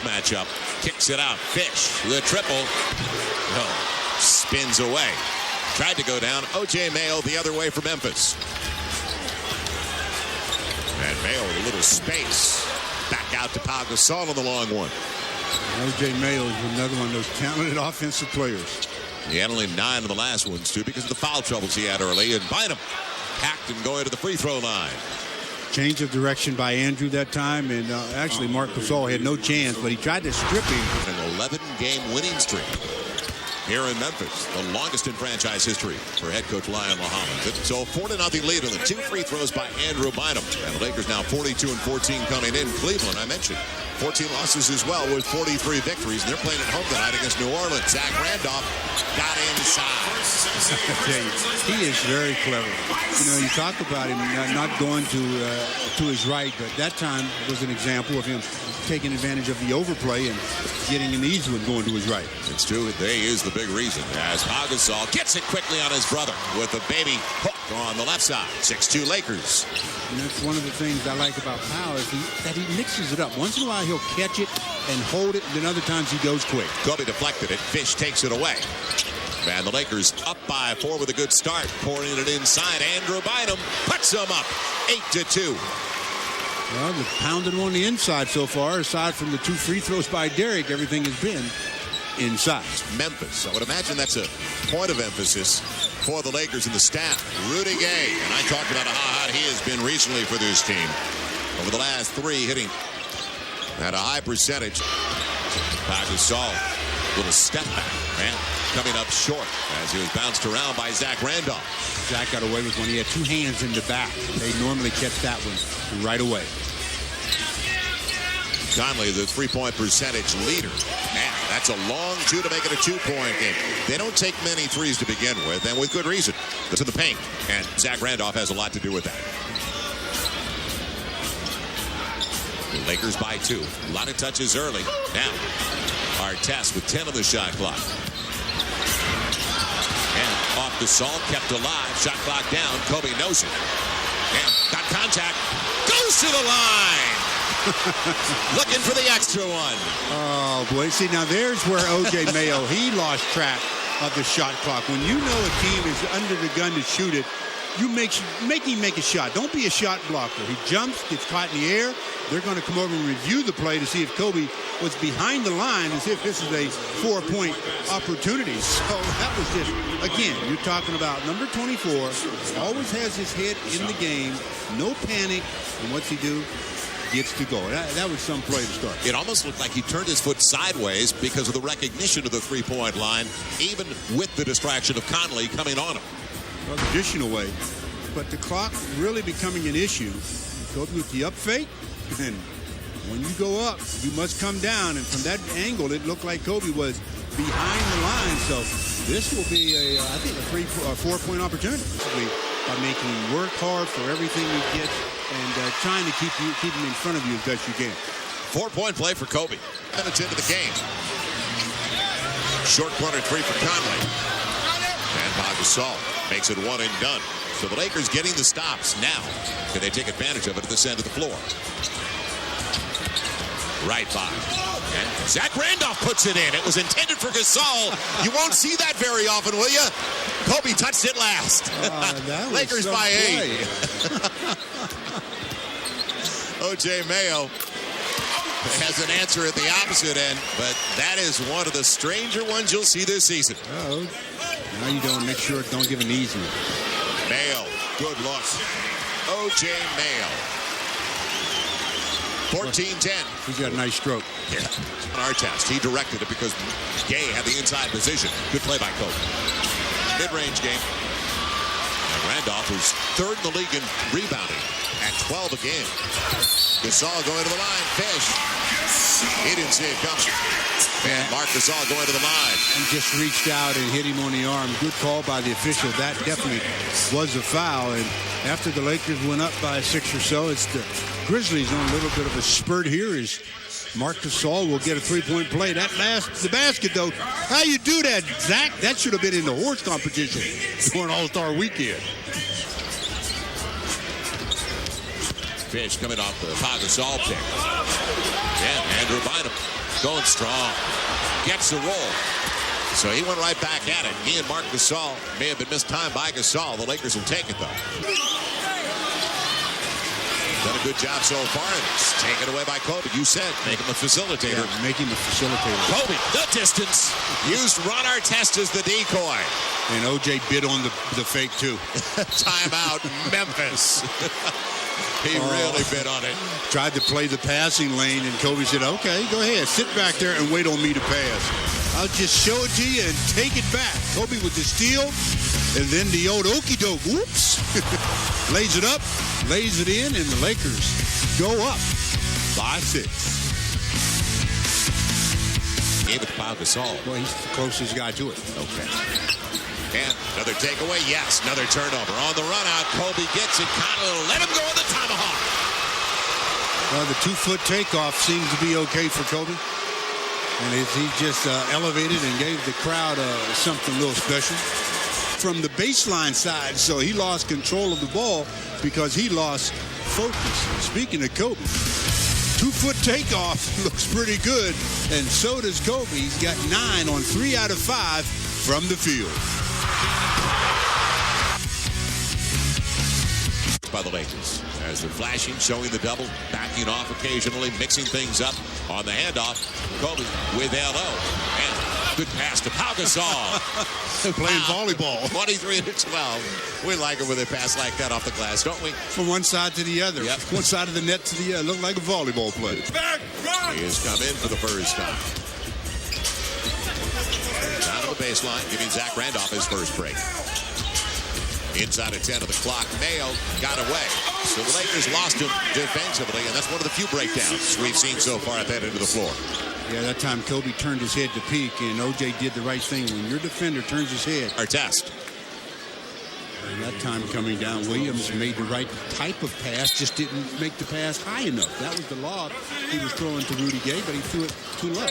matchup. Kicks it out. Fish, the triple. No, spins away. Tried to go down. O.J. Mayo the other way for Memphis. And Mayo with a little space. Back out to Pau Gasol on the long one. O.J. Mayo is another one of those talented offensive players. He had only 9 of the last ones, too, because of the foul troubles he had early. And Bynum hacked and going to the free throw line. Change of direction by Andrew that time. And actually, Marc Gasol had no chance, but he tried to strip him. An 11-game winning streak here in Memphis, the longest in franchise history for head coach Lyon Muhammad. So 4-0 lead on the 2 free throws by Andrew Bynum. And the Lakers now 42-14 coming in. Cleveland, I mentioned, 14 losses as well with 43 victories. And they're playing at home tonight against New Orleans. Zach Randolph got inside. He is very clever. You know, you talk about him not going to his right, but that time was an example of him taking advantage of the overplay and getting an easy one going to his right. It's true. They is the big reason. As Pau Gasol gets it quickly on his brother with the baby hook on the left side. 6-2 Lakers. And that's one of the things I like about Pau is that he mixes it up. Once in a while he'll catch it and hold it, and then other times he goes quick. Kobe deflected it. Fish takes it away. And the Lakers up by 4 with a good start. Pouring it inside. Andrew Bynum puts them up 8-2. Well, they've pounded on the inside so far. Aside from the 2 free throws by Derek, everything has been inside. Memphis. I would imagine that's a point of emphasis for the Lakers and the staff. Rudy Gay. And I talked about how hot he has been recently for this team. Over the last 3, hitting at a high percentage. Pau Gasol, little step back. Man, coming up short as he was bounced around by Zach Randolph. Zach got away with one. He had 2 hands in the back. They normally catch that one right away. Conley, the 3-point percentage leader. Man, that's a long 2 to make it a 2-point game. They don't take many threes to begin with, and with good reason. It's in the paint, and Zach Randolph has a lot to do with that. The Lakers by 2. A lot of touches early. Now, Artest with 10 on the shot clock. And off the salt, kept alive. Shot clock down. Kobe knows it. And got contact. Goes to the line. Looking for the extra one. Oh, boy. See, now there's where O.J. Mayo, he lost track of the shot clock. When you know a team is under the gun to shoot it, you make him make a shot. Don't be a shot blocker. He jumps, gets caught in the air. They're going to come over and review the play to see if Kobe was behind the line, as if this is a 4-point opportunity. So that was just, again, you're talking about number 24, always has his head in the game, no panic, and what's he do? Gets to go. That was some play to start. It almost looked like he turned his foot sideways because of the recognition of the 3-point line, even with the distraction of Conley coming on him. Well, traditional way, but the clock really becoming an issue. Kobe with the up fake, and when you go up, you must come down. And from that angle, it looked like Kobe was behind the line. So this will be I think a 4-point opportunity by making him work hard for everything he gets and trying to keep him in front of you as best you can. 4-point play for Kobe. Minutes into the game. Short corner 3 for Conley. And Pau Gasol makes it 1 and done. So the Lakers getting the stops now. Can they take advantage of it at this end of the floor? Right by. And Zach Randolph puts it in. It was intended for Gasol. You won't see that very often, will you? Kobe touched it last. Lakers by 8. O.J. Mayo has an answer at the opposite end, but that is one of the stranger ones you'll see this season. Oh, now you don't make sure don't give an easy one. Mayo, good look. O.J. Mayo. 14-10. He's got a nice stroke. Yeah. On our test, he directed it because Gay had the inside position. Good play by Kobe. Mid-range game. And Randolph, who's 3rd in the league in rebounding at 12 a game. Gasol going to the line. Fish. He didn't see it coming. And Marc Gasol going to the line. And just reached out and hit him on the arm. Good call by the official. That definitely was a foul. And after the Lakers went up by 6 or so, it's the Grizzlies on a little bit of a spurt here as Marc Gasol will get a 3-point play. That the basket, though, how you do that, Zach? That should have been in the horse competition during All-Star Weekend. Fish coming off the Pau Gasol pick. And Andrew Bynum Going strong. Gets the roll. So he went right back at it. He and Marc Gasol may have been mistimed by Gasol. The Lakers will take it, though. Done a good job so far. And it's taken away by Kobe. You said make him a facilitator. Yeah, make him a facilitator. Kobe, the distance. Used Ron Artest as the decoy. And OJ bid on the fake, too. Timeout, Memphis. He really bid on it. Tried to play the passing lane, and Kobe said, okay, go ahead. Sit back there and wait on me to pass. I'll just show it to you and take it back. Kobe with the steal, and then the old okey-doke. Whoops. Lays it up, lays it in, and the Lakers go up by 6. Gave it to Pau Gasol. Well, he's the closest guy to it. Okay. And another takeaway. Yes, another turnover. On the run out, Kobe gets it. Conley let him go on the tomahawk. Well, the 2-foot takeoff seems to be okay for Kobe. And he just elevated and gave the crowd something a little special. From the baseline side, so he lost control of the ball because he lost focus. Speaking of Kobe, 2-foot takeoff looks pretty good, and so does Kobe. He's got 9 on 3 out of 5 from the field. By the Lakers as they're flashing, showing the double, backing off occasionally, mixing things up on the handoff. Kobe with LO, and good pass to Pau Gasol. Playing volleyball. 23-12. We like it when they pass like that off the glass, don't we? From one side to the other. Yep. One side of the net to the other. Look like a volleyball play. He has come in for the first time. Down to the baseline, giving Zach Randolph his first break. Inside of 10 of the clock, Mayo got away. So the Lakers lost him defensively, and that's one of the few breakdowns we've seen so far at that end of the floor. Yeah, that time Kobe turned his head to peek, and OJ did the right thing. When your defender turns his head. Artest. And that time coming down, Williams made the right type of pass, just didn't make the pass high enough. That was the lob he was throwing to Rudy Gay, but he threw it too low.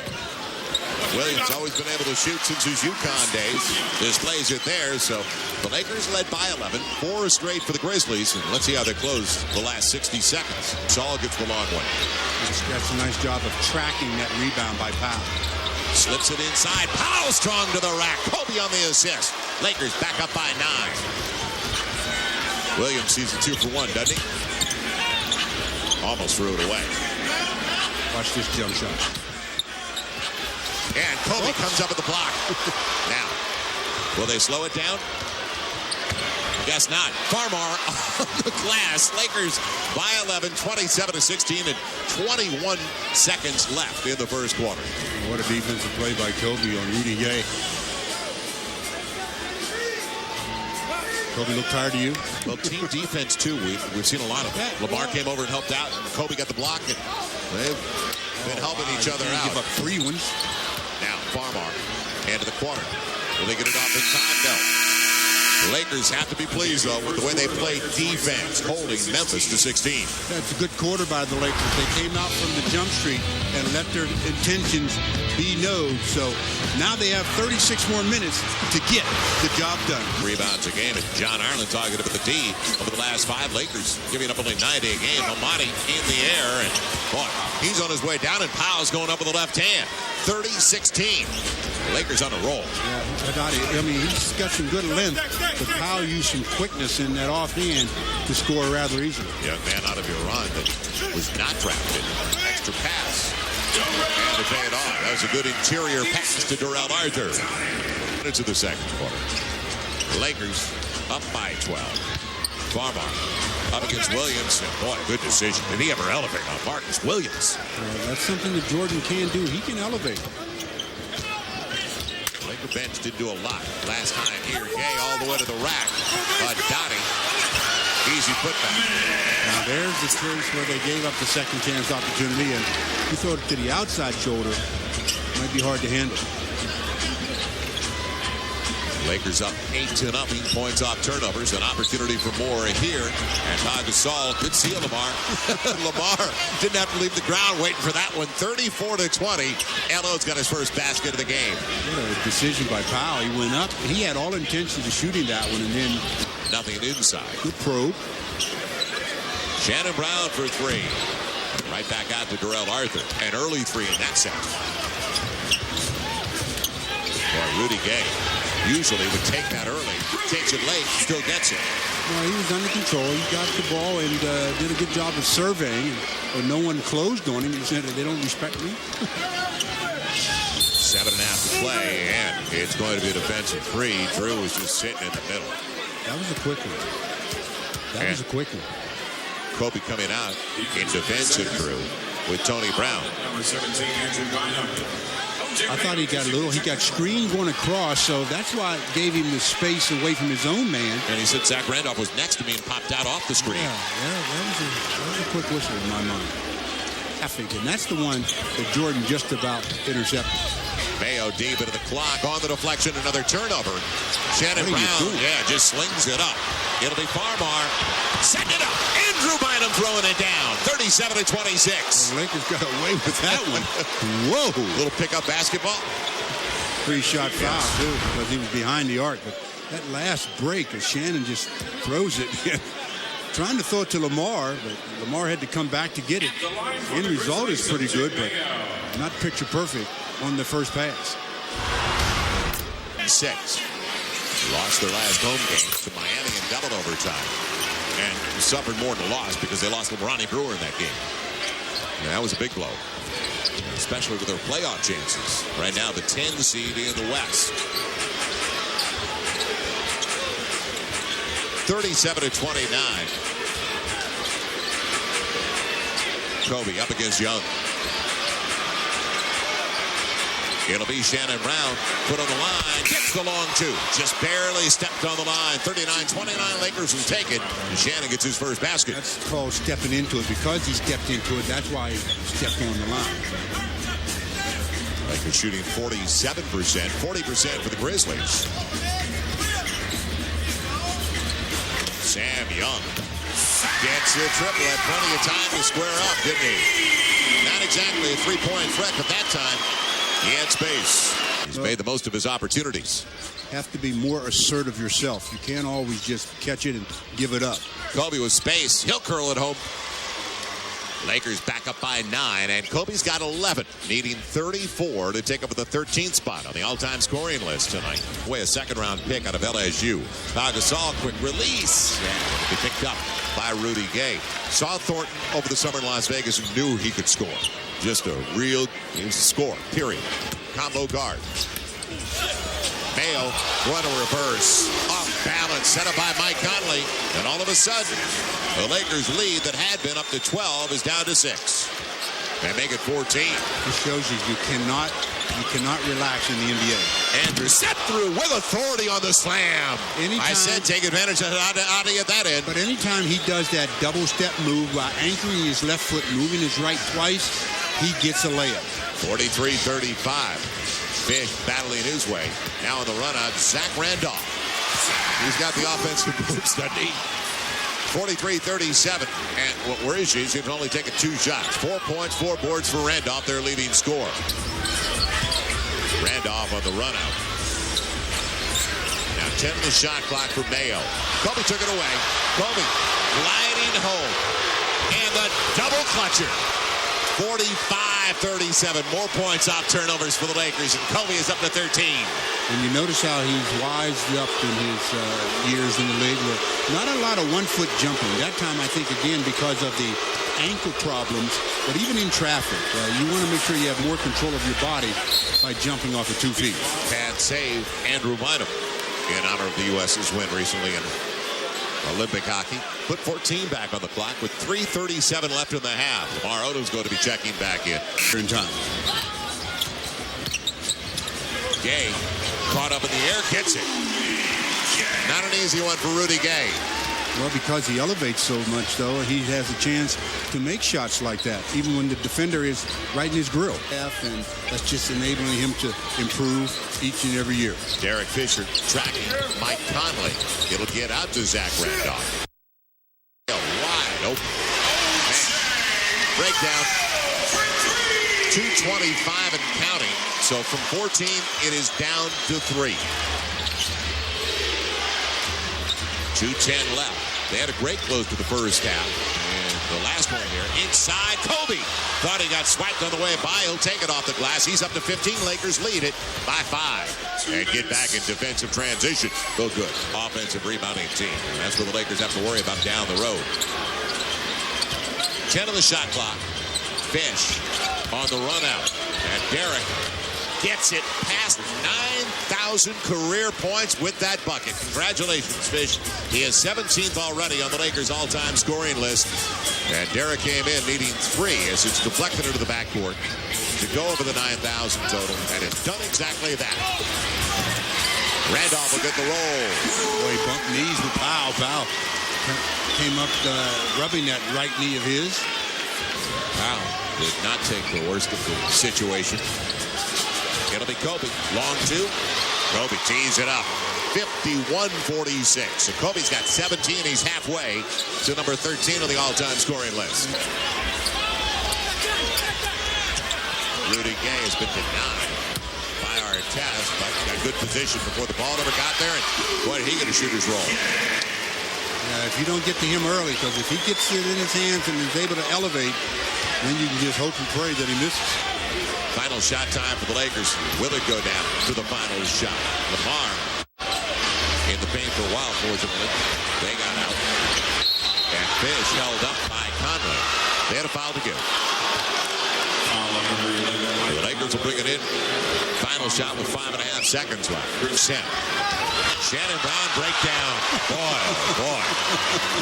Williams always been able to shoot since his UConn days. Displays it there, so the Lakers led by 11. 4 straight for the Grizzlies, and let's see how they close the last 60 seconds. Saul gets the long one. That's a nice job of tracking that rebound by Powell. Slips it inside. Powell strong to the rack. Kobe on the assist. Lakers back up by 9. Williams sees a 2 for 1, doesn't he? Almost threw it away. Watch this jump shot. And Kobe comes up with the block. Now, will they slow it down? I guess not. Farmar on the glass. Lakers by 11, 27-16, and 21 seconds left in the first quarter. What a defensive play by Kobe on Rudy Gay. Kobe looked tired to you? Well, team defense, too. We've seen a lot of that. Lamar came over and helped out. Kobe got the block, and they've been helping each other out. Give up 3 ones. Now, Farmar, end of the quarter. Will they get it off in time? No. The Lakers have to be pleased, though, with the way they play defense, holding Memphis to 16. That's a good quarter by the Lakers. They came out from the jump street and let their intentions be known. So now they have 36 more minutes to get the job done. Rebounds a game, and John Ireland talking about the D over the last 5. Lakers giving up only 90 a game. Almani in the air, and boy, he's on his way down, and Powell's going up with the left hand. 30-16. Lakers on a roll. Yeah, I mean, he's got some good length, but Powell used some quickness in that offhand to score rather easily. Young man out of Iran that was not drafted. Extra pass. And to pay it off. That was a good interior pass to Darrell Arthur. Into the second quarter. The Lakers up by 12. Farmar up against Williams. And boy, good decision. Did he ever elevate on Marcus Williams? That's something that Jordan can do. He can elevate. The bench didn't do a lot last time here. Gay all the way to the rack. Dottie. Easy putback. Now there's the case where they gave up the second chance opportunity, and you throw it to the outside shoulder. Might be hard to handle. Lakers up 8-0, points off turnovers. An opportunity for more here. And Pau Gasol could see Lamar. Lamar didn't have to leave the ground waiting for that one. 34-20. Elo's got his first basket of the game. What a decision by Powell. He went up. He had all intentions of shooting that one, and then nothing inside. Good probe. Shannon Brown for 3. Right back out to Darrell Arthur. An early 3 in that set. Rudy Gay usually would take that early, takes it late, still gets it. Well, he was under control. He got the ball and did a good job of surveying. Or no one closed on him. He said they don't respect me. 7.5 to play, and it's going to be a defensive free. Drew was just sitting in the middle. That was a quick one. That was a quick one. Kobe coming out in defensive Drew with Tony Brown. I thought he got screened going across, so that's why it gave him the space away from his own man. And he said Zach Randolph was next to me and popped out off the screen. Yeah, that was a quick whistle in my mind. I think, and that's the one that Jordan just about intercepted. Mayo deep into the clock on the deflection, another turnover. Shannon Brown, just slings it up. It'll be Farmar setting it up. Andrew Bynum throwing it down. 37-26. The Lakers got away with that one. Whoa. Little pickup basketball. 3-shot foul, too, because he was behind the arc. But that last break, as Shannon just throws it, trying to throw it to Lamar, but Lamar had to come back to get it. The end result is pretty good, but not picture perfect on the first pass. 6. Lost their last home game to Miami in double overtime. And suffered more than a loss because they lost Ronnie Brewer in that game. And that was a big blow, especially with their playoff chances. Right now, the 10 seed in the West. 37-29. Kobe up against Young. It'll be Shannon Brown, put on the line, gets the long two. Just barely stepped on the line. 39-29, Lakers will take it. And Shannon gets his first basket. That's called stepping into it. Because he stepped into it, that's why he stepped on the line. Lakers shooting 47%, 40% for the Grizzlies. Sam Young gets a triple, had plenty of time to square up, didn't he? Not exactly a three-point threat, but that time he had space. He's made the most of his opportunities. Have to be more assertive yourself. You can't always just catch it and give it up. Kobe with space. He'll curl it home. Lakers back up by 9, and Kobe's got 11, needing 34 to take up the 13th spot on the all-time scoring list tonight. Away a second-round pick out of LSU. Pau Gasol, quick release. Be picked up by Rudy Gay. Saw Thornton over the summer in Las Vegas and knew he could score. Just he was a scorer, period. Combo guard. Mayo, run a reverse. Off balance, set up by Mike Conley. And all of a sudden, the Lakers lead that had been up to 12 is down to 6. They make it 14. This shows you cannot relax in the NBA. Andrew set through with authority on the slam. I said take advantage of how to get that in. But anytime he does that double step move by anchoring his left foot, moving his right twice, he gets a layup. 43-35. Fish battling his way. Now on the run out, Zach Randolph. He's got the offensive boost, doesn't he? 43-37. And where is she? She's only taken 2 shots. 4 points, 4 boards for Randolph, their leading scorer. Randolph on the run out. Now 10 on the shot clock for Mayo. Kobe took it away. Kobe gliding home. And the double clutcher. 45-37. More points off turnovers for the Lakers, and Kobe is up to 13. And you notice how he's wised up in his years in the league with not a lot of one-foot jumping. That time, I think, again, because of the ankle problems, but even in traffic, you want to make sure you have more control of your body by jumping off of 2 feet. Pad save, Andrew Bynum, in honor of the U.S.'s win recently in Olympic hockey. Put 14 back on the clock with 3:37 left in the half. Lamar Odom's going to be checking back in. In time. Gay caught up in the air, gets it. Not an easy one for Rudy Gay. Well, because he elevates so much, though, he has a chance to make shots like that, even when the defender is right in his grill. And that's just enabling him to improve each and every year. Derek Fisher tracking Mike Conley. It'll get out to Zach Randolph. Wide open. Man. Breakdown. 2:25 and counting. So from 14, it is down to 3. 2:10 left. They had a great close to the first half. And the last one here, inside, Kobe. Thought he got swiped on the way by. He'll take it off the glass. He's up to 15. Lakers lead it by 5. and get back in defensive transition. Go good. Offensive rebounding team. That's what the Lakers have to worry about down the road. 10 on the shot clock. Fish on the run out. And Derek gets it past 9,000 career points with that bucket. Congratulations, Fish. He is 17th already on the Lakers' all-time scoring list. And Derek came in needing 3 as it's deflected into the backcourt to go over the 9,000 total. And it's done exactly that. Randolph will get the roll. Boy, he bumped knees with Powell. Powell came up rubbing that right knee of his. Powell did not take the worst of the situation. It'll be Kobe. Long 2. Kobe tees it up. 51-46. So Kobe's got 17. He's halfway to number 13 on the all-time scoring list. Rudy Gay has been denied by Artest, but got good position before the ball never got there. And boy, did he get a shooter's roll. If you don't get to him early, because if he gets it in his hands and is able to elevate, then you can just hope and pray that he misses. Final shot time for the Lakers. Will it go down to the final shot? Lamar in the paint for a while, fortunately. They got out. And Fish held up by Conley. They had a foul to give. The Lakers will bring it in. Final shot with 5.5 seconds left. Shannon Brown breakdown. Boy, oh boy.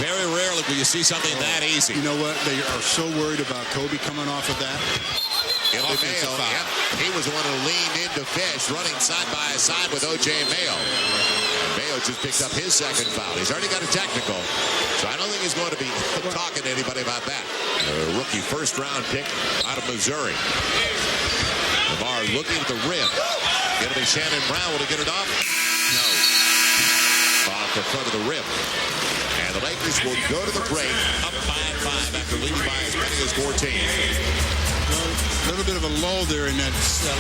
Very rarely will you see something that easy. You know what? They are so worried about Kobe coming off of that. Mayo, yep. He was the one who leaned into Fish, running side by side with O.J. Mayo. And Mayo just picked up his second foul. He's already got a technical, so I don't think he's going to be talking to anybody about that. A rookie first-round pick out of Missouri. Lamar looking at the rim. It'll be Shannon Brown. Will he get it off? No. Off the front of the rim. And the Lakers will go to the break up by 5 after leading by as many as 14. A little bit of a lull there in that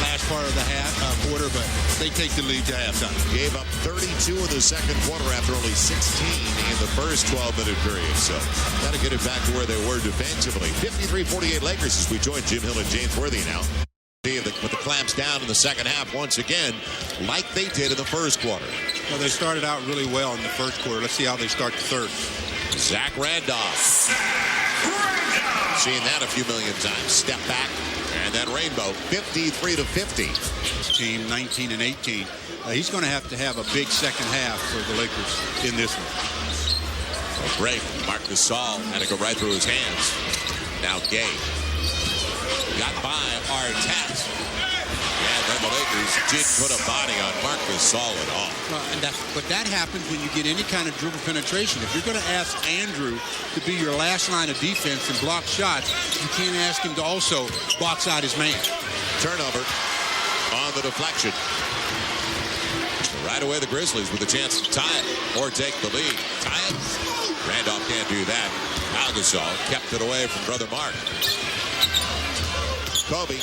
last part of the quarter, but they take the lead to halftime. Gave up 32 in the second quarter after only 16 in the first 12-minute period. So got to get it back to where they were defensively. 53-48 Lakers as we join Jim Hill and James Worthy now. Put the clamps down in the second half once again, like they did in the first quarter. Well, they started out really well in the first quarter. Let's see how they start the third. Zach Randolph. Seen that a few million times. Step back, and then Rainbow, 53-50. Team 19 and 18. He's going to have a big second half for the Lakers in this one. Oh, great. Marc Gasol had to go right through his hands. Now Gay. Got by Artest. And then the Lakers did put a body on Marc Gasol at all. But that happens when you get any kind of dribble penetration. If you're going to ask Andrew to be your last line of defense and block shots, you can't ask him to also box out his man. Turnover on the deflection. Right away, the Grizzlies with a chance to tie it or take the lead. Tie it. Randolph can't do that. Al Gasol kept it away from brother Mark. Kobe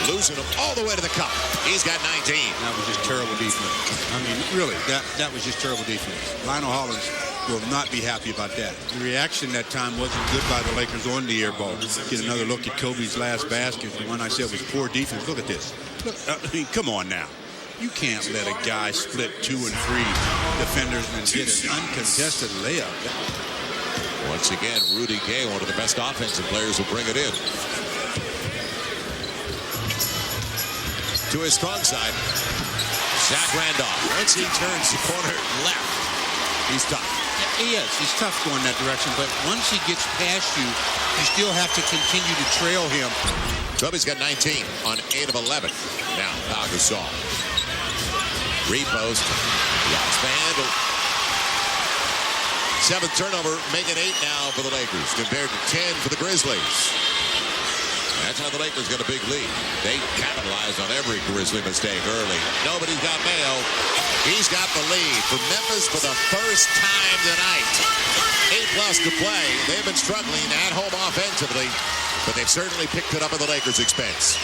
losing him all the way to the cup. He's got 19. That was just terrible defense. I mean, really, that was just terrible defense. Lionel Hollins will not be happy about that. The reaction that time wasn't good by the Lakers on the air ball. Get another look at Kobe's last basket. The one I said was poor defense. Look at this. Look, I mean, come on now. You can't let a guy split 2 and 3 defenders and get an uncontested layup. Once again, Rudy Gay, one of the best offensive players, will bring it in. To his strong side, Zach Randolph. Once he turns the corner left, he's tough. He is. He's tough going that direction, but once he gets past you, you still have to continue to trail him. Kobe's got 19 on 8 of 11. Now, Al Gasol. Repost. Lost the handle. 7th turnover, making 8 now for the Lakers, compared to 10 for the Grizzlies. That's how the Lakers got a big lead. They capitalized on every Grizzly mistake early. Nobody's got Mayo. He's got the lead for Memphis for the first time tonight. 8+ to play. They've been struggling at home offensively, but they've certainly picked it up at the Lakers' expense.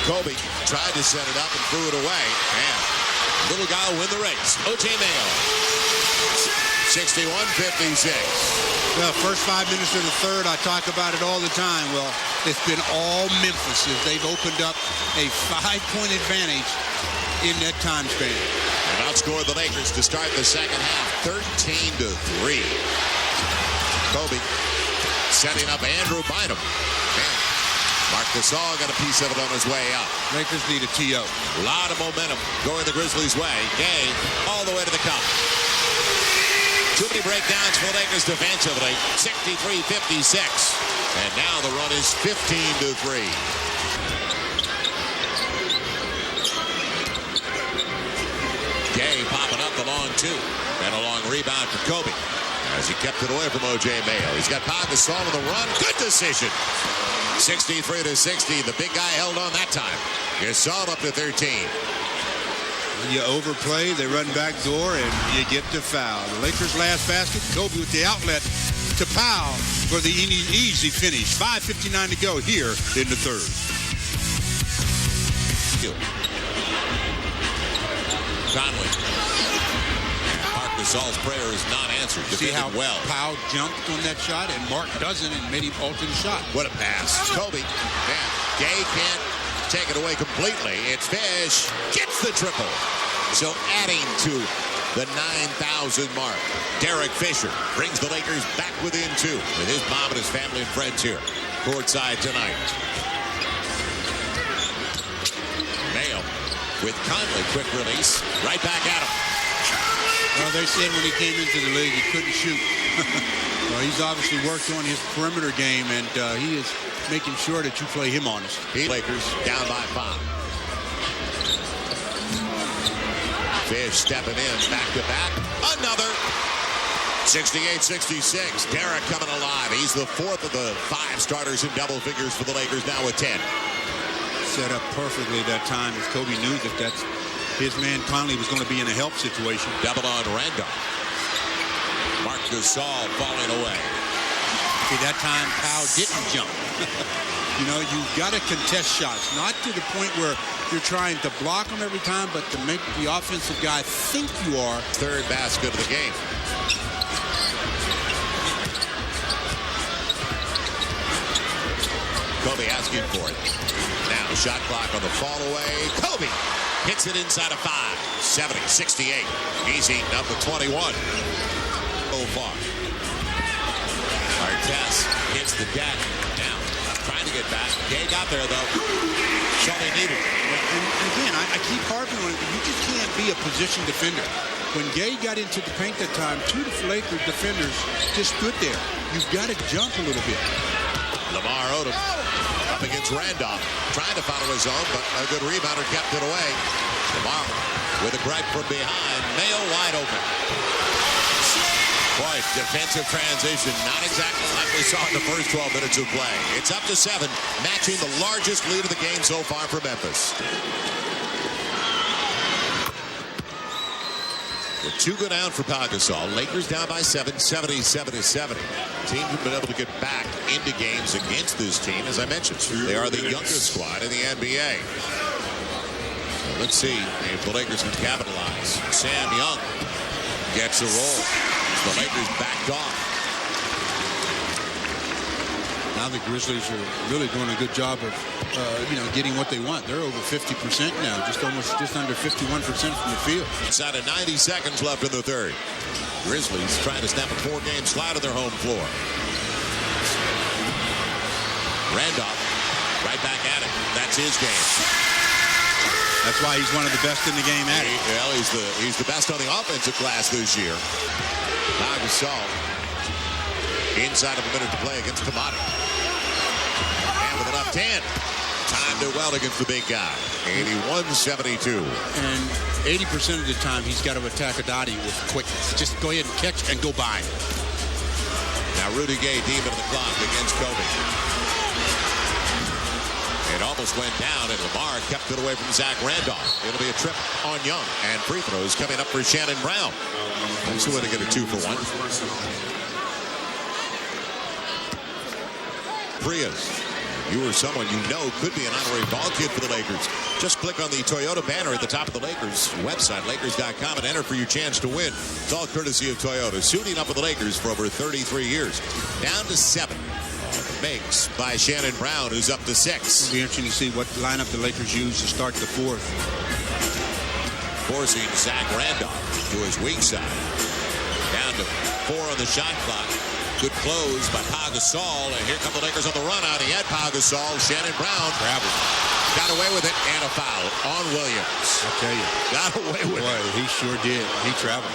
Kobe tried to set it up and threw it away. And little guy will win the race. O.J. Mayo. 61-56. Well, first 5 minutes of the third, I talk about it all the time. Well, it's been all Memphis as they've opened up a 5-point advantage in that time span. And outscored the Lakers to start the second half, 13-3. Kobe setting up Andrew Bynum. Man, Marc Gasol got a piece of it on his way up. Lakers need a TO. A lot of momentum going the Grizzlies' way. Gay all the way to the cup. Too many breakdowns for the Lakers defensively. 63-56. And now the run is 15-3. Gay popping up the long two. And a long rebound for Kobe as he kept it away from O.J. Mayo. He's got Pau Gasol on the run. Good decision. 63-60. The big guy held on that time. Gasol up to 13. You overplay, they run back door, and you get the foul. The Lakers' last basket, Kobe with the outlet to Pau for the easy finish. 5:59 to go here in the third. Conley. Marc Gasol's prayer is not answered. See how well. Pau jumped on that shot, and Mark doesn't, and made him alter the shot. What a pass. Kobe. Man, Gay can't take it away completely. It's Fish. Gets the triple. So adding to the 9,000 mark. Derek Fisher brings the Lakers back within 2 with his mom and his family and friends here courtside tonight. Mayo with Conley. Quick release. Right back at him. Well, they said when he came into the league, he couldn't shoot. Well, he's obviously worked on his perimeter game, and he is making sure that you play him honest. Lakers down by 5. Fish stepping in, back to back. Another. 68-66. Derek coming alive. He's the 4th of the 5 starters in double figures for the Lakers, now with 10. Set up perfectly that time as Kobe knew that that's his man Conley was going to be in a help situation. Double on Randolph. Marc Gasol falling away. See, that time Pau didn't jump. You know, you've got to contest shots, not to the point where you're trying to block them every time, but to make the offensive guy think you are. Third basket of the game. Kobe asking for it. Now shot clock on the fall away. Kobe hits it inside of 5. 70-68. He's eaten up with 21. So far. Artest hits the deck. Now trying to get back. Gay got there though. Something needed. And again, I keep harping on it, but you just can't be a position defender. When Gay got into the paint that time, 2 Lakers defenders just stood there. You've got to jump a little bit. Lamar Odom up against Randolph, trying to follow his own, but a good rebounder kept it away. Lamar with a gripe from behind. Mayo wide open. Boy, defensive transition, not exactly like we saw in the first 12 minutes of play. It's up to 7, matching the largest lead of the game so far for Memphis. With 2 go down for Pau Gasol. Lakers down by 7, 77-70. Teams have been able to get back into games against this team. As I mentioned, they are the youngest squad in the NBA. So let's see if the Lakers can capitalize. Sam Young gets a roll. The Lakers backed off. Now the Grizzlies are really doing a good job of, getting what they want. They're over 50% now, just under 51% from the field. Inside of 90 seconds left in the third. Grizzlies trying to snap a 4-game slide on their home floor. Randolph right back at it. That's his game. That's why he's one of the best in the game at it. Well, he's the best on the offensive glass this year. Pau Gasol inside of a minute to play against Kamadi. And with the left hand, timed it well against the big guy. 81-72. And 80% of the time, he's got to attack a Dottie with quickness. Just go ahead and catch and go by. Now Rudy Gay deep into the clock against Kobe. It almost went down, and Lamar kept it away from Zach Randolph. It'll be a trip on Young, and free throws coming up for Shannon Brown. He's going to get a 2-for-1. Prius you or someone you know could be an honorary ball kid for the Lakers, just click on the Toyota banner at the top of the Lakers website, Lakers.com, and enter for your chance to win. It's all courtesy of Toyota, suiting up with the Lakers for over 33 years. Down to 7. Makes by Shannon Brown, who's up to 6. It'll be interesting to see what lineup the Lakers use to start the fourth. Forcing Zach Randolph to his weak side. Down to 4 on the shot clock. Good close by Pau Gasol, and here come the Lakers on the run out. He had Pau Gasol. Shannon Brown Traveled. got away with it, and a foul on Williams. I'll tell you. Got away with it. He sure did. He traveled.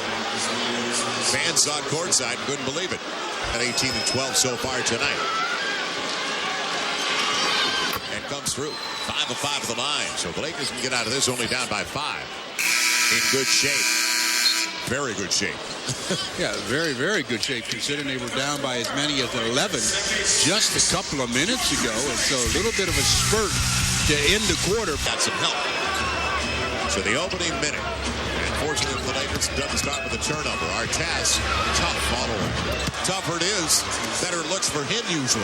Fans saw it courtside, couldn't believe it. At 18 and 12 so far tonight. And comes through. 5 of 5 to the line. So the Lakers can get out of this only down by 5. In good shape. Very good shape. Yeah, very, very good shape considering they were down by as many as 11 just a couple of minutes ago. And so a little bit of a spurt to end the quarter. Got some help. So the opening minute. And fortunately for the Lakers, doesn't start with a turnover. Artest, tough follower. Tougher it is, better it looks for him usually.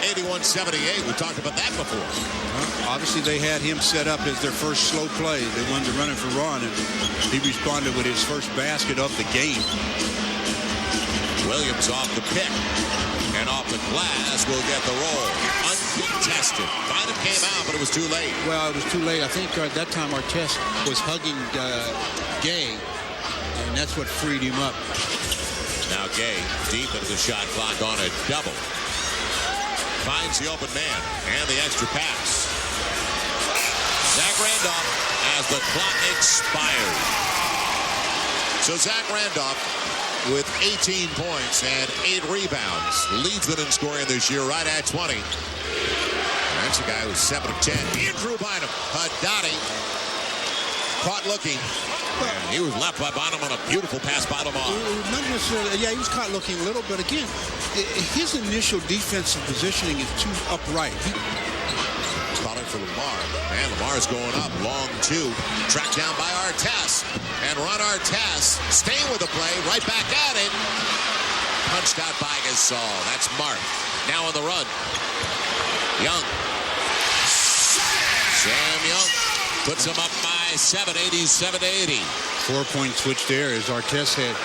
81-78. We talked about that before. Well, obviously, they had him set up as their first slow play. They wanted to run it for Ron, and he responded with his first basket of the game. Williams off the pick. And off the glass will get the roll. Uncontested. Bynum came out, but it was too late. Well, it was too late. I think at that time Artest was hugging Gay, and that's what freed him up. Now Gay deep into the shot clock on a double. Finds the open man and the extra pass. Zach Randolph as the clock expired. So Zach Randolph with 18 points and 8 rebounds leads them in scoring this year right at 20. That's a guy who's 7 of 10. Andrew Bynum. Haddadi caught looking. And he was left by Bynum on a beautiful pass by Lamar. Not necessarily. Yeah, he was caught looking a little, but again, his initial defensive positioning is too upright. Calling for Lamar. And Lamar's going up. Long 2. Tracked down by Artest. And Ron Artest staying with the play. Right back at it. Punched out by Gasol. That's Mark. Now on the run. Young. Sam Young puts him up by 7, 87-80. 4-point switch there as Artest had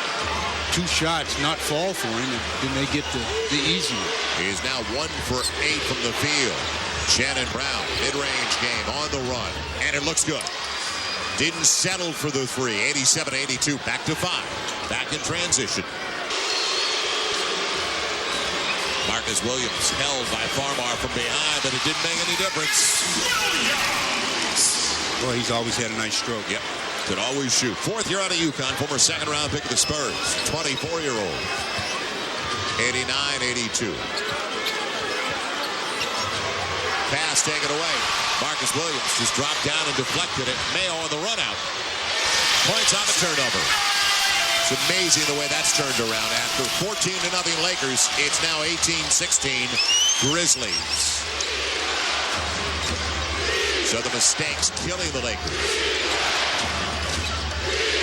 2 shots not fall for him, and then they get the easy one. He is now 1 for 8 from the field. Shannon Brown, mid-range game on the run, and it looks good. Didn't settle for the 3, 87-82, back to 5. Back in transition. Marcus Williams held by Farmar from behind, but it didn't make any difference. Well, he's always had a nice stroke. Yep, could always shoot. 4th year out of UConn, former 2nd-round pick of the Spurs. 24-year-old. 89-82. Pass taken away. Marcus Williams just dropped down and deflected it. Mayo on the run out. Points on the turnover. It's amazing the way that's turned around. After 14-0 Lakers, it's now 18-16 Grizzlies. So the mistakes killing the Lakers.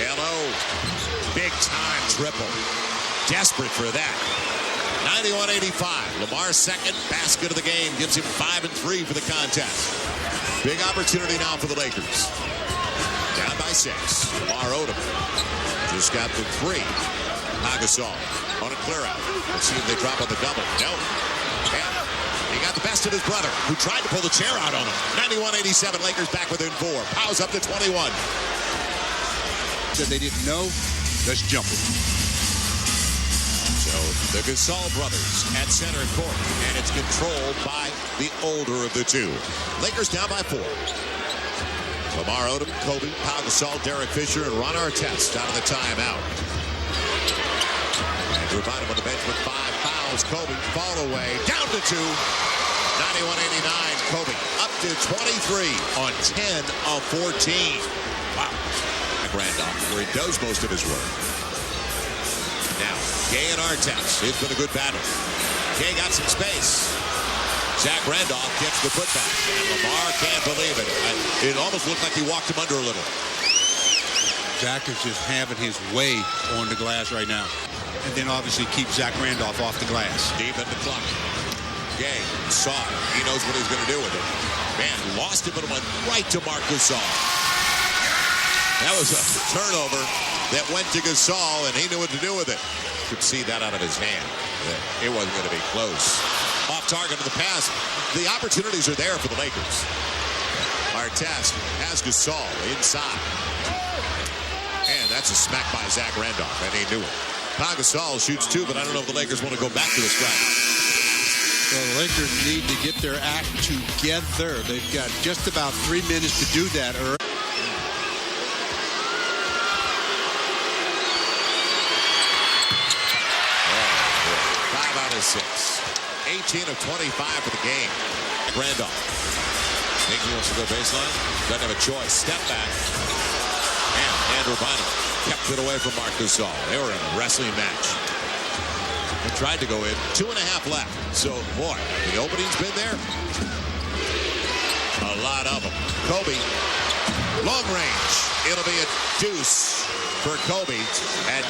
Hello. Big time triple. Desperate for that. 91-85. Lamar's second basket of the game gives him 5 and 3 for the contest. Big opportunity now for the Lakers. Down by 6. Lamar Odom just got the 3. Pau Gasol on a clear out. Let's see if they drop on the double. No. And he got the best of his brother, who tried to pull the chair out on him. 91-87. Lakers back within 4. Pau's up to 21. Said they didn't know. Let's jump it. So the Gasol brothers at center court, and it's controlled by the older of the 2. Lakers down by 4. Lamar Odom, Kobe, Pau Gasol, Derek Fisher, and Ron Artest out of the timeout. Andrew Bynum on the bench with 5 fouls. Kobe, fall away, down to 2. 91-89. Kobe up to 23 on 10 of 14. Wow. Randolph, where he does most of his work. Now, Gay and Artest. It's been a good battle. Gay got some space. Zach Randolph gets the putback. And Lamar can't believe it. It almost looked like he walked him under a little. Zach is just having his way on the glass right now. And then obviously keep Zach Randolph off the glass. Deep in the clock. Gay saw it. He knows what he's going to do with it. Man, lost it, but it went right to Marc Gasol. That was a turnover that went to Gasol, and he knew what to do with it. Could see that out of his hand. It wasn't going to be close. Off target of the pass. The opportunities are there for the Lakers. Artest has Gasol inside. And that's a smack by Zach Randolph, and he knew it. Pau Gasol shoots two, but I don't know if the Lakers want to go back to the strike. Well, the Lakers need to get their act together. They've got just about 3 minutes to do that. 6. 18 of 25 for the game. Randolph. Think he wants to go baseline. Doesn't have a choice. Step back. And Andrew Bynum kept it away from Marc Gasol. They were in a wrestling match. They tried to go in. 2.5 left. So, boy, the opening's been there. A lot of them. Kobe. Long range. It'll be a deuce for Kobe at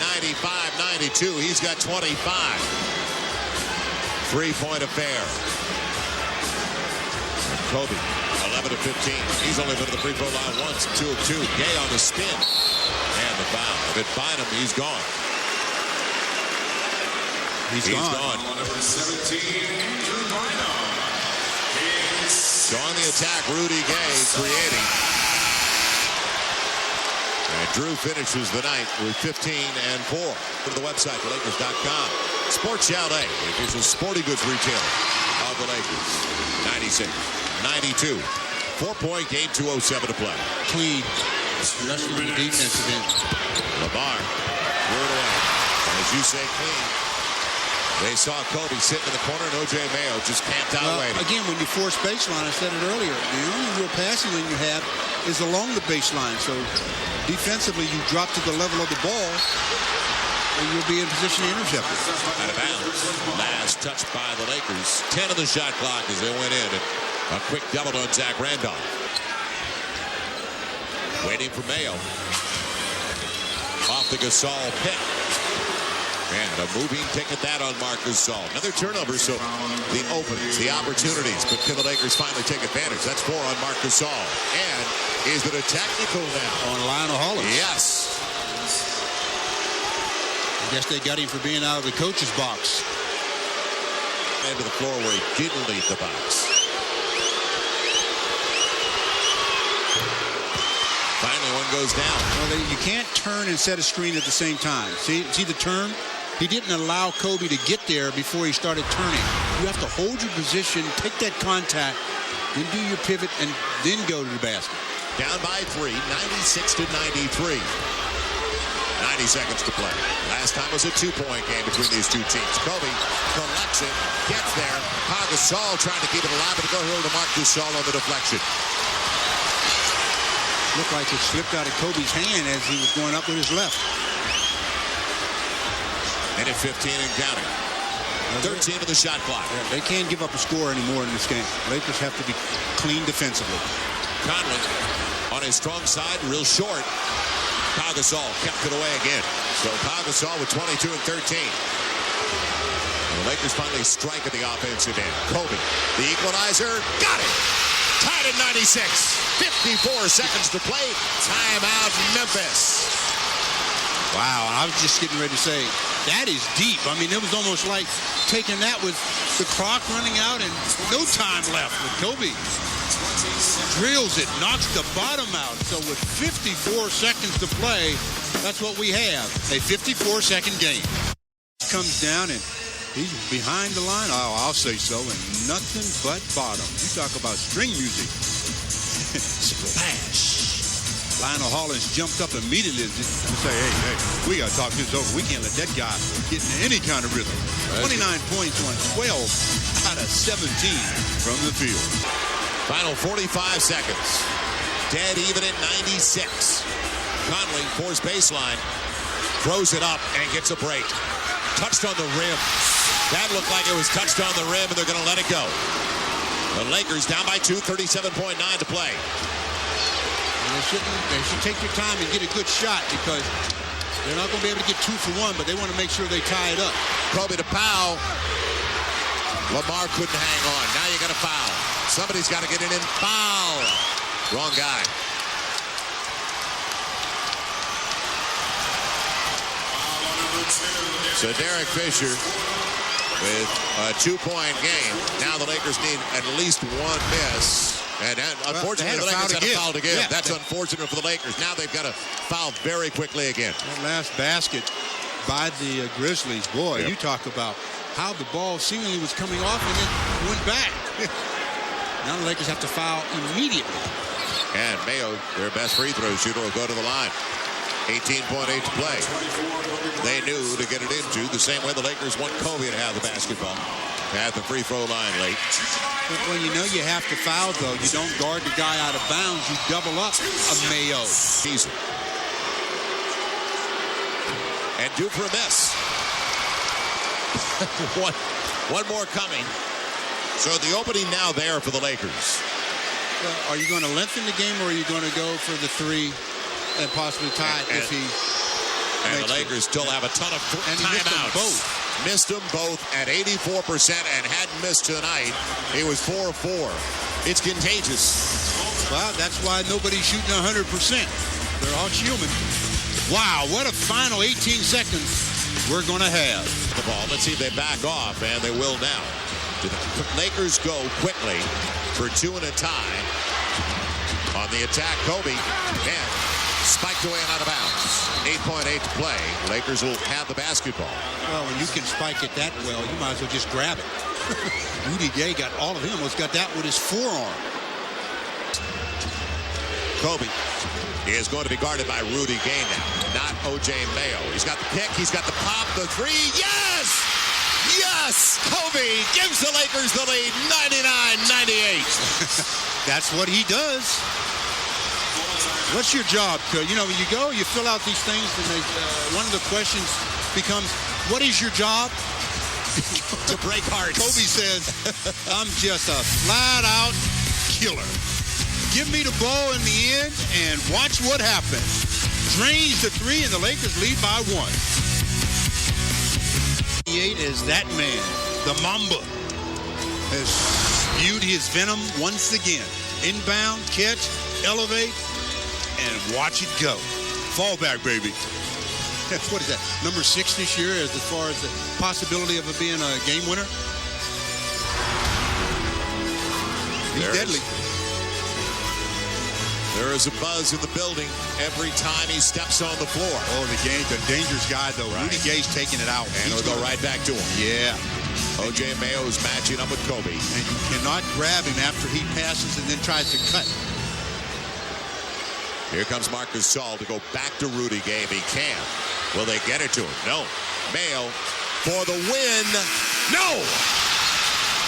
95-92. He's got 25. 3-point affair. Kobe, 11 of 15. He's only been to the free throw line once. 2 of 2. Gay on the spin. And the foul. If it bind him, he's gone. He's gone. Number 17, So on the attack, Rudy Gay creating. And Drew finishes the night with 15 and 4. Go to the website, Lakers.com. Sports LA, the official sporting goods retailer of the Lakers. 96-92. 4-point game, 2:07 to play. Clean. Especially when the defense is in. Lamar, threw it away. As you say, clean. They saw Kobe sitting in the corner, and O.J. Mayo just camped out waiting. Again, when you force baseline, I said it earlier, the only real passing lane you have is along the baseline. So defensively, you drop to the level of the ball, and you'll be in position to intercept it. Out of bounds. Last touched by the Lakers. 10 of the shot clock as they went in. And a quick double on Zach Randolph. Waiting for Mayo. Off the Gasol pick. And a moving ticket that on Marc Gasol. Another turnover, so the openings, the opportunities. But can the Lakers finally take advantage? That's 4 on Marc Gasol. And is it a technical now? On Lionel Hollins. Yes. I guess they got him for being out of the coach's box. Into the floor where he didn't leave the box. Finally, one goes down. Well, you can't turn and set a screen at the same time. See the turn? He didn't allow Kobe to get there before he started turning. You have to hold your position, take that contact, then do your pivot, and then go to the basket. Down by 3, 96-93. 90 seconds to play. Last time was a 2-point game between these two teams. Kobe collects it, gets there. Pau Gasol trying to keep it alive, but go here to Marc Gasol on the deflection. Looked like it slipped out of Kobe's hand as he was going up with his left. Minute 15 and counting. 13 of the shot clock. Yeah, they can't give up a score anymore in this game. Lakers have to be clean defensively. Conley on his strong side, real short. Pau Gasol kept it away again. So Pau Gasol with 22 and 13. And the Lakers finally strike at the offensive end. Kobe, the equalizer, got it. Tied at 96. 54 seconds to play. Timeout, Memphis. Wow, I was just getting ready to say, that is deep. I mean, it was almost like taking that with the clock running out and no time left. But Kobe drills it, knocks the bottom out. So with 54 seconds to play, that's what we have, a 54-second game. Comes down and he's behind the line. Oh, I'll say so, and nothing but bottom. You talk about string music. Splash. Lionel Hollins jumped up immediately to say, hey, we got to talk this over. We can't let that guy get into any kind of rhythm. 29 points on 12 out of 17 from the field. Final 45 seconds. Dead even at 96. Conley, forced baseline, throws it up and gets a break. Touched on the rim. That looked like it was touched on the rim, and they're going to let it go. The Lakers down by 2, 37.9 to play. They should take their time and get a good shot because they're not going to be able to get 2 for 1, but they want to make sure they tie it up. Kobe to Pau. Lamar couldn't hang on. Now you got a foul. Somebody's got to get it in. Foul. Wrong guy. So Derek Fisher with a 2-point game. Now the Lakers need at least one miss. And unfortunately, the Lakers had a foul to give. Yeah, that's unfortunate for the Lakers. Now they've got to foul very quickly again. That last basket by the Grizzlies, boy, you talk about how the ball seemingly was coming off and then went back. Now the Lakers have to foul immediately. And Mayo, their best free throw shooter, will go to the line. 18.8 to play. They knew to get it into the same way the Lakers want Kobe to have the basketball. At the free throw line late. Well, you know you have to foul, though. You don't guard the guy out of bounds. You double up a Mayo. Easy. And due for a miss. one more coming. So the opening now there for the Lakers. Well, are you going to lengthen the game, or are you going to go for the three and possibly tie it if he and the Lakers still have a ton of timeouts. Missed them both at 84% and hadn't missed tonight. He was 4 of 4. It's contagious. Well, that's why nobody's shooting 100%. They're all human. Wow, what a final 18 seconds we're going to have. The ball. Let's see if they back off, and they will now. Do the Lakers go quickly for 2 and a tie? On the attack, Kobe. And spiked away and out of bounds. 8.8 to play. Lakers will have the basketball. Well, when you can spike it that well, you might as well just grab it. Rudy Gay got all of him. Almost got that with his forearm. Kobe is going to be guarded by Rudy Gay now, not O.J. Mayo. He's got the pick. He's got the pop. The three. Yes! Yes! Kobe gives the Lakers the lead. 99-98. That's what he does. What's your job? You know, when you go, you fill out these things, and one of the questions becomes, what is your job? To break hearts. Kobe says, I'm just a flat-out killer. Give me the ball in the end and watch what happens. Drains the three, and the Lakers lead by 1. 8 is that man, the Mamba, has spewed his venom once again. Inbound, catch, elevate, and watch it go. Fall back, baby. What is that? Number 6 this year as far as the possibility of it being a game winner? He's deadly. There is a buzz in the building every time he steps on the floor. Oh, the dangerous guy, though. Right. Rudy Gay's taking it out. And he'll go right back to him. Yeah. O.J. Mayo's matching up with Kobe. And you cannot grab him after he passes and then tries to cut. Here comes Marcus Gasol to go back to Rudy Gay if he can. Will they get it to him? No. Mayo for the win. No!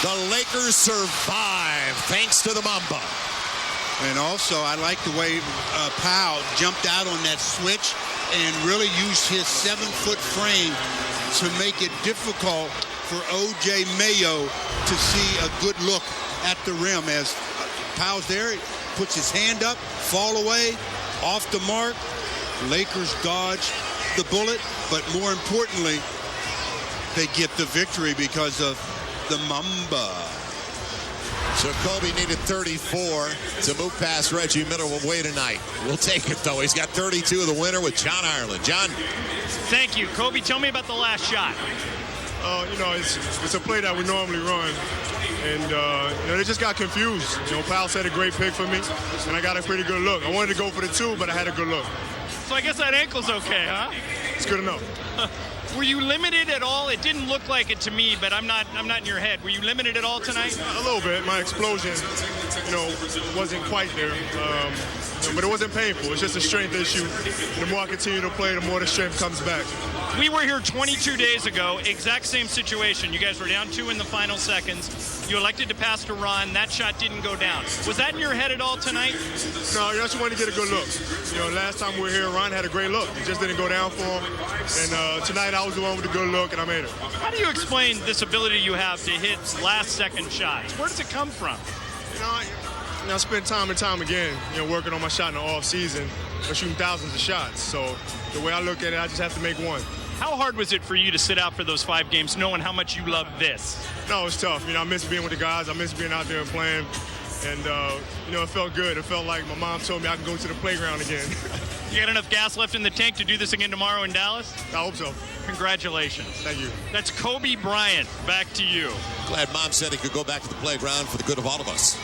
The Lakers survive thanks to the Mamba. And also, I like the way Powell jumped out on that switch and really used his 7-foot frame to make it difficult for O.J. Mayo to see a good look at the rim. As Powell's there, he puts his hand up, fall away, off the mark. Lakers dodge the bullet, but more importantly, they get the victory because of the Mamba. So Kobe needed 34 to move past Reggie Middleton tonight. We'll take it, though. He's got 32 of the winner with John Ireland. John? Thank you. Kobe, tell me about the last shot. You know, it's a play that we normally run. And, you know, they just got confused. You know, Powell set a great pick for me, and I got a pretty good look. I wanted to go for the 2, but I had a good look. So I guess that ankle's okay, huh? It's good enough. Were you limited at all? It didn't look like it to me, but I'm not in your head. Were you limited at all tonight? A little bit. My explosion, you know, wasn't quite there. You know, but it wasn't painful. It's just a strength issue. The more I continue to play, the more the strength comes back. We were here 22 days ago, exact same situation. You guys were down 2 in the final seconds. You elected to pass to Ron. That shot didn't go down. Was that in your head at all tonight? No, I just wanted to get a good look. You know, last time we were here, Ron had a great look. It just didn't go down for him. And tonight I was the one with a good look, and I made it. How do you explain this ability you have to hit last-second shots? Where does it come from? You know, I spent time and time again, you know, working on my shot in the off season. I'm shooting thousands of shots. So the way I look at it, I just have to make one. How hard was it for you to sit out for those 5 games knowing how much you love this? No, it's tough. I miss being with the guys. I miss being out there and playing. And, it felt good. It felt like my mom told me I could go to the playground again. You got enough gas left in the tank to do this again tomorrow in Dallas? I hope so. Congratulations. Thank you. That's Kobe Bryant. Back to you. Glad Mom said he could go back to the playground for the good of all of us.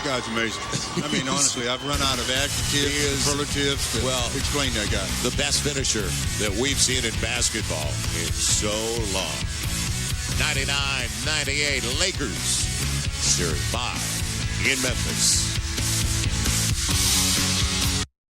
That guy's amazing. I mean, honestly, I've run out of adjectives, superlatives to explain that guy. The best finisher that we've seen in basketball in so long. 99-98 Lakers, Series 5 in Memphis.